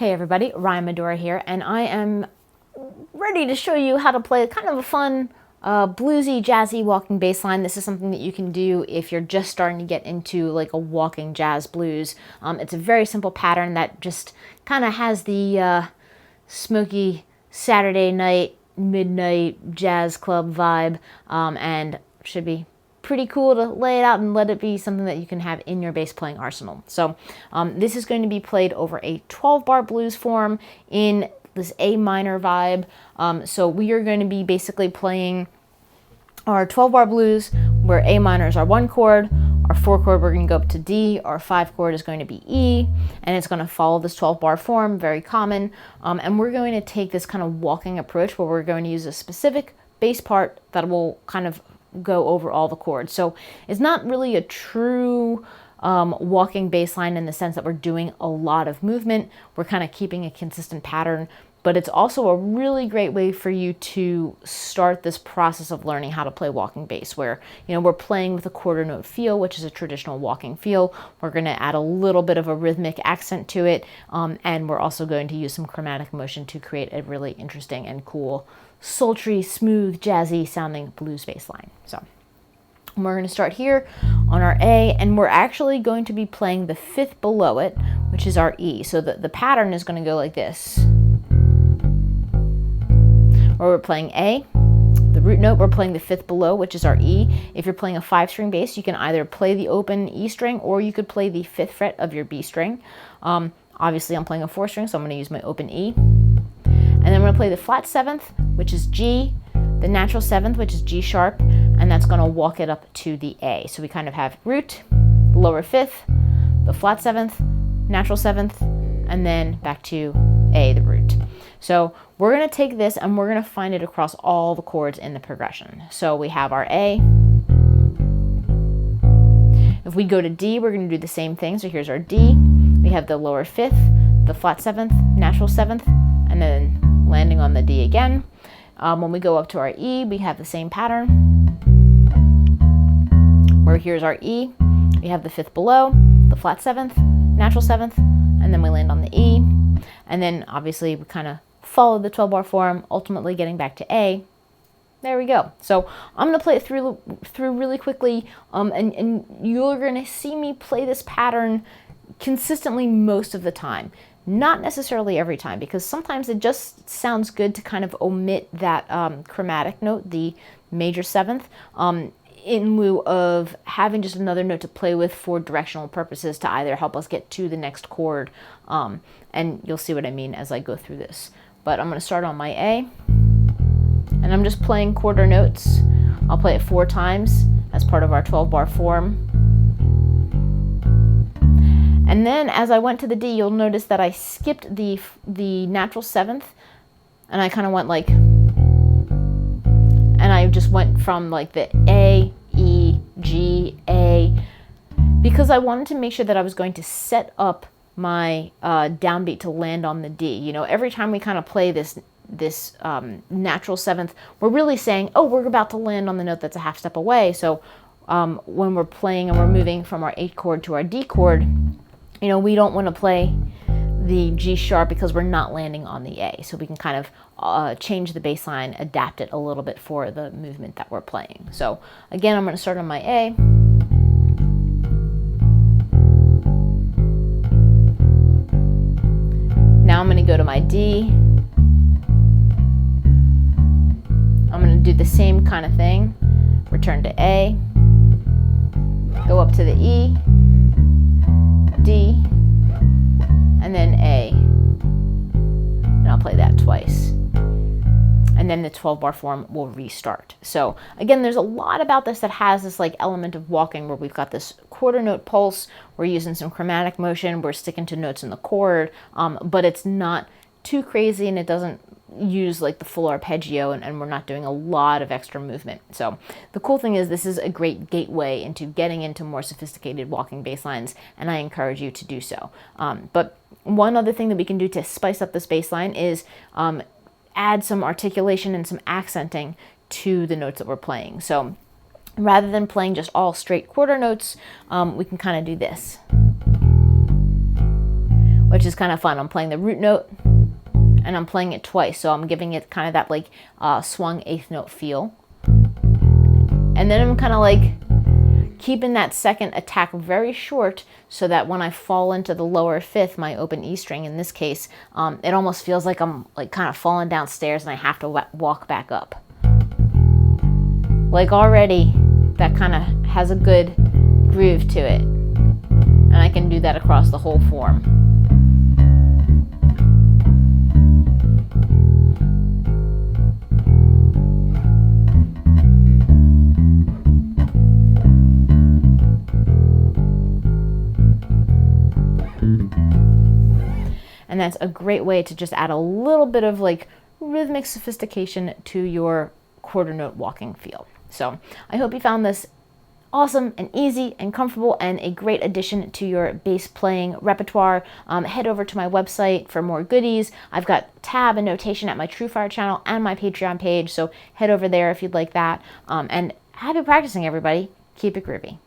Hey everybody, Ryan Medora here, and I am ready to show you how to play kind of a fun, bluesy, jazzy walking bass line. This is something that you can do if you're just starting to get into like a walking jazz blues. It's a very simple pattern that just kind of has the smoky Saturday night, midnight jazz club vibe, and should be pretty cool to lay it out and let it be something that you can have in your bass playing arsenal. So this is going to be played over a 12-bar blues form in this A minor vibe. So we are going to be basically playing our 12-bar blues where A minor is our 1 chord, our 4 chord we're going to go up to D, our 5 chord is going to be E, and it's going to follow this 12-bar form, very common. And we're going to take this kind of walking approach where we're going to use a specific bass part that will kind of go over all the chords. So it's not really a true walking bass line in the sense that we're doing a lot of movement. We're kind of keeping a consistent pattern, but it's also a really great way for you to start this process of learning how to play walking bass, where, you know, we're playing with a quarter note feel, which is a traditional walking feel. We're going to add a little bit of a rhythmic accent to it, and we're also going to use some chromatic motion to create a really interesting and cool, sultry, smooth, jazzy sounding blues bass line. So we're going to start here on our A, and we're actually going to be playing the 5th below it, which is our E. So the pattern is going to go like this, where we're playing A, the root note, we're playing the 5th below, which is our E. If you're playing a 5-string bass, you can either play the open E string or you could play the 5th fret of your B string. Obviously I'm playing a 4-string, so I'm going to use my open E. And then I'm going to play the flat 7th, which is G, the natural 7th, which is G sharp, and that's going to walk it up to the A. So we kind of have root, the lower 5th, the flat 7th, natural 7th, and then back to A, the root. So we're going to take this and we're going to find it across all the chords in the progression. So we have our A. If we go to D, we're going to do the same thing. So here's our D. We have the lower 5th, the flat 7th, natural 7th, and then landing on the D again. When we go up to our E, we have the same pattern, where here's our E, we have the 5th below, the flat 7th, natural 7th, and then we land on the E. And then obviously we kind of follow the 12-bar form, ultimately getting back to A. There we go. So I'm going to play it through really quickly, and you're going to see me play this pattern consistently most of the time. Not necessarily every time, because sometimes it just sounds good to kind of omit that chromatic note, the major 7th, in lieu of having just another note to play with for directional purposes to either help us get to the next chord. And you'll see what I mean as I go through this. But I'm going to start on my A, and I'm just playing quarter notes. I'll play it 4 times as part of our 12-bar form. And then as I went to the D, you'll notice that I skipped the natural 7th, and I kind of went like, and I just went from like the A, E, G, A, because I wanted to make sure that I was going to set up my downbeat to land on the D. You know, every time we kind of play this natural 7th, we're really saying, oh, we're about to land on the note that's a half step away. So when we're playing and we're moving from our 8 chord to our D chord, you know, we don't want to play the G sharp because we're not landing on the A. So we can kind of change the bass line, adapt it a little bit for the movement that we're playing. So again, I'm going to start on my A. Now I'm going to go to my D. I'm going to do the same kind of thing. Return to A. Go up to the E. D, and then A, and I'll play that twice, and then the 12-bar form will restart. So again, there's a lot about this that has this like element of walking, where we've got this quarter note pulse, we're using some chromatic motion, we're sticking to notes in the chord, but it's not too crazy, and it doesn't use like the full arpeggio, and we're not doing a lot of extra movement. So the cool thing is this is a great gateway into getting into more sophisticated walking bass lines, and I encourage you to do so. But one other thing that we can do to spice up this bass line is add some articulation and some accenting to the notes that we're playing. So rather than playing just all straight quarter notes, we can kind of do this, which is kind of fun. I'm playing the root note and I'm playing it twice, so I'm giving it kind of that like swung eighth note feel. And then I'm kind of like keeping that second attack very short so that when I fall into the lower fifth, my open E string in this case, it almost feels like I'm like kind of falling downstairs and I have to walk back up. Like already that kind of has a good groove to it. And I can do that across the whole form. And that's a great way to just add a little bit of like rhythmic sophistication to your quarter note walking feel. So I hope you found this awesome and easy and comfortable and a great addition to your bass playing repertoire. Head over to my website for more goodies. I've got tab and notation at my TrueFire channel and my Patreon page, so head over there if you'd like that. And happy practicing, everybody. Keep it groovy.